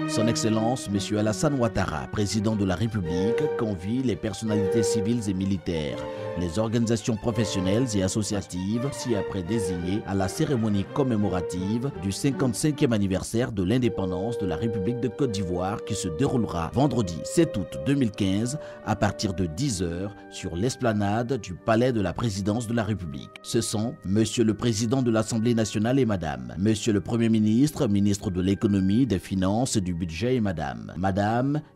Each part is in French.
Son Excellence, M. Alassane Ouattara, président de la République, convie les personnalités civiles et militaires, les organisations professionnelles et associatives, ci-après désignées à la cérémonie commémorative du 55e anniversaire de l'indépendance de la République de Côte d'Ivoire qui se déroulera vendredi 7 août 2015 à partir de 10 h sur l'esplanade du Palais de la Présidence de la République. Ce sont Monsieur le Président de l'Assemblée nationale et Madame, Monsieur le Premier ministre, ministre de l'Économie, des Finances et du Budget et Madame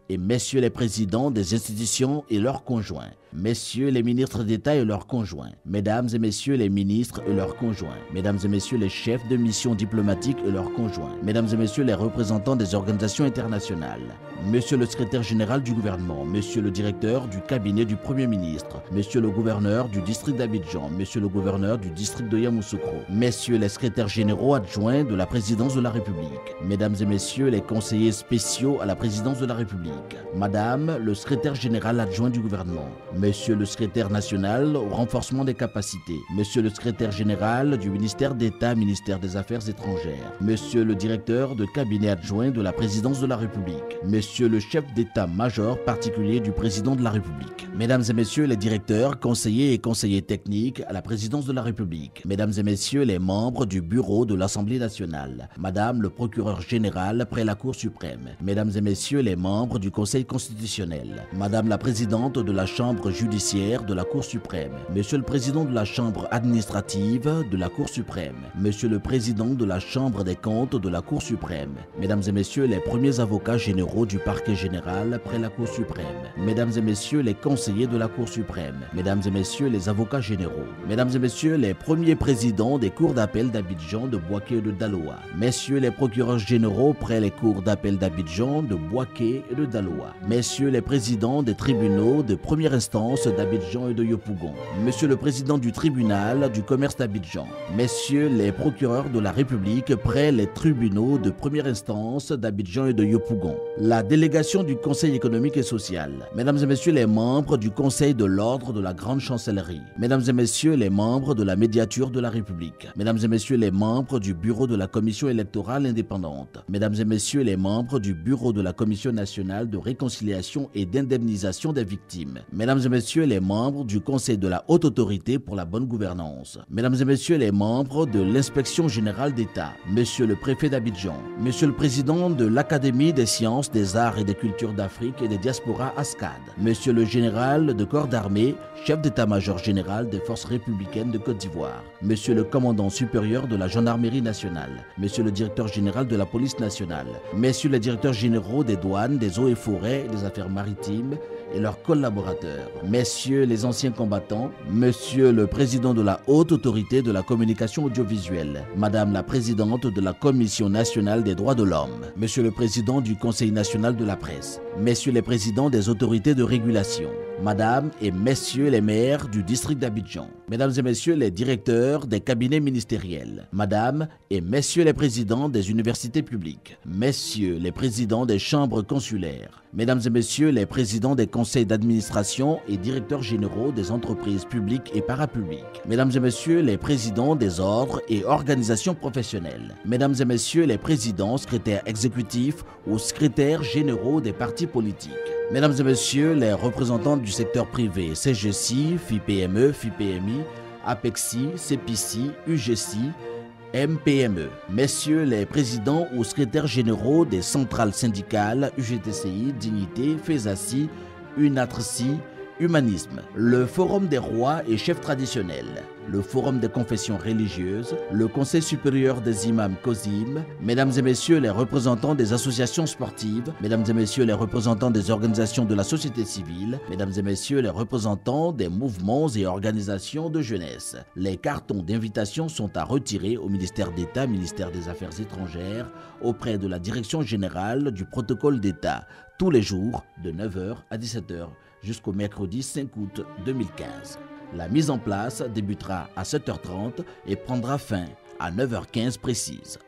et Messieurs les présidents des institutions et leurs conjoints, Messieurs les ministres d'État et leurs conjoints, Mesdames et Messieurs les ministres et leurs conjoints, Mesdames et Messieurs les chefs de mission diplomatiques et leurs conjoints, Mesdames et Messieurs les représentants des organisations internationales, Monsieur le secrétaire général du gouvernement, Monsieur le directeur du cabinet du Premier ministre, Monsieur le gouverneur du district d'Abidjan, Monsieur le gouverneur du district de Yamoussoukro, Messieurs les secrétaires généraux adjoints de la présidence de la République, Mesdames et Messieurs les conseillers spéciaux à la présidence de la République, Madame le secrétaire général adjoint du gouvernement, Monsieur le secrétaire national au renforcement des capacités, Monsieur le secrétaire général du ministère d'État, ministère des Affaires étrangères, Monsieur le directeur de cabinet adjoint de la présidence de la République, Monsieur le chef d'état-major particulier du président de la République, Mesdames et Messieurs les directeurs, conseillers et conseillers techniques à la présidence de la République, Mesdames et Messieurs les membres du bureau de l'Assemblée nationale, Madame le procureur général près la Cour suprême, Mesdames et Messieurs les membres du Conseil constitutionnel, Madame la présidente de la Chambre judiciaire de la Cour suprême, Monsieur le président de la Chambre administrative de la Cour suprême, Monsieur le président de la Chambre des comptes de la Cour suprême, Mesdames et Messieurs les premiers avocats généraux du parquet général près la Cour suprême, Mesdames et Messieurs les conseillers de la Cour suprême, Mesdames et Messieurs les avocats généraux, Mesdames et Messieurs les premiers présidents des cours d'appel d'Abidjan, de Bouaké et de Daloa, Messieurs les procureurs généraux près les cours d'appel d'Abidjan, de Bouaké et de Daloa, Messieurs les présidents des tribunaux de première instance d'Abidjan et de Yopougon, Monsieur le président du tribunal du commerce d'Abidjan, Messieurs les procureurs de la République près les tribunaux de première instance d'Abidjan et de Yopougon, la délégation du Conseil économique et social, Mesdames et Messieurs les membres du Conseil de l'ordre de la Grande Chancellerie, Mesdames et Messieurs les membres de la médiature de la République, Mesdames et Messieurs les membres du bureau de la Commission électorale indépendante, Mesdames et Messieurs les membres du bureau de la Commission nationale de réconciliation et d'indemnisation des victimes, Mesdames et Messieurs les membres du Conseil de la Haute Autorité pour la bonne gouvernance, Mesdames et Messieurs les membres de l'Inspection générale d'État, Monsieur le préfet d'Abidjan, Monsieur le président de l'Académie des sciences, des arts et des cultures d'Afrique et des diasporas ASCAD, Monsieur le général de corps d'armée, chef d'état-major général des forces républicaines de Côte d'Ivoire, Monsieur le commandant supérieur de la gendarmerie nationale, Monsieur le directeur général de la police nationale, Messieurs les directeurs généraux des douanes, des eaux et forêts et des affaires maritimes et leurs collaborateurs, Messieurs les anciens combattants, Monsieur le président de la haute autorité de la communication audiovisuelle, Madame la présidente de la Commission nationale des droits de l'homme, Monsieur le président du Conseil national de la presse, Messieurs les présidents des autorités de régulation, Madame et Messieurs les maires du district d'Abidjan, Mesdames et Messieurs les directeurs des cabinets ministériels, Madame et Messieurs les présidents des universités publiques, Messieurs les présidents des chambres consulaires, Mesdames et Messieurs les présidents des conseils d'administration et directeurs généraux des entreprises publiques et parapubliques, Mesdames et Messieurs les présidents des ordres et organisations professionnelles, Mesdames et Messieurs les présidents, secrétaires exécutifs ou secrétaires généraux des partis politiques, Mesdames et Messieurs les représentants du secteur privé, CGC, FIPME, FIPMI, APEXI, CEPICI, UGCI, MPME, Messieurs les présidents ou secrétaires généraux des centrales syndicales, UGTCI, Dignité, FESACI, UNATRCI, Humanisme, le Forum des rois et chefs traditionnels, le Forum des confessions religieuses, le Conseil supérieur des imams COSIM, Mesdames et Messieurs les représentants des associations sportives, Mesdames et Messieurs les représentants des organisations de la société civile, Mesdames et Messieurs les représentants des mouvements et organisations de jeunesse. Les cartons d'invitation sont à retirer au ministère d'État, ministère des Affaires étrangères, auprès de la Direction générale du protocole d'État, tous les jours de 9 h à 17 h jusqu'au mercredi 5 août 2015. La mise en place débutera à 7 h 30 et prendra fin à 9 h 15 précise.